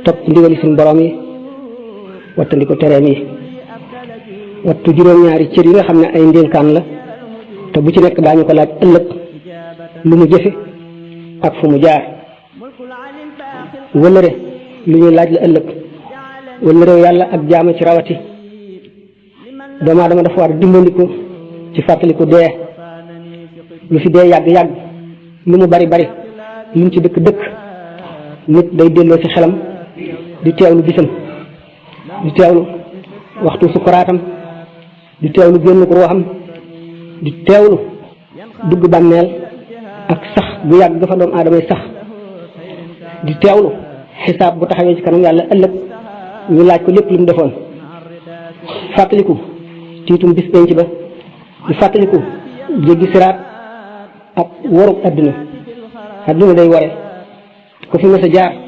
topp ndigali suñu borom yi wattandi ko tereem yi wattu juróom-ñaari cër yi nga xam ne ay ndénkaan la te bu ci nekk daañu ko laaj ëllëg lu mu jëfe ak fu mu jaar wëllëre lu ñuy laaj la ëllëg wëllëre yàlla ak jaama ci rawati doomu aadama dafa war dimbandiku ci fàttaliku dee lu fi dee yàgg-yàgg lu mu bari bari lu mu ci dëkk nit day delloo ci xelam di teewlu bisam di teewlu waxtu sukkuraatam di teewlu génn ko ruuxam di teewlu dugg bàmmeel ak sax bu yàgg dafa doomu aadama yi sax di teewlu xisaab bu taxawee ci kanam yàlla ëllëg ñu laaj ko lépp lu mu defoon fàttaliku tiitum bis penc ba di fàttaliku jéggi siraat ak warub adduna day ware ko fi mës a jaar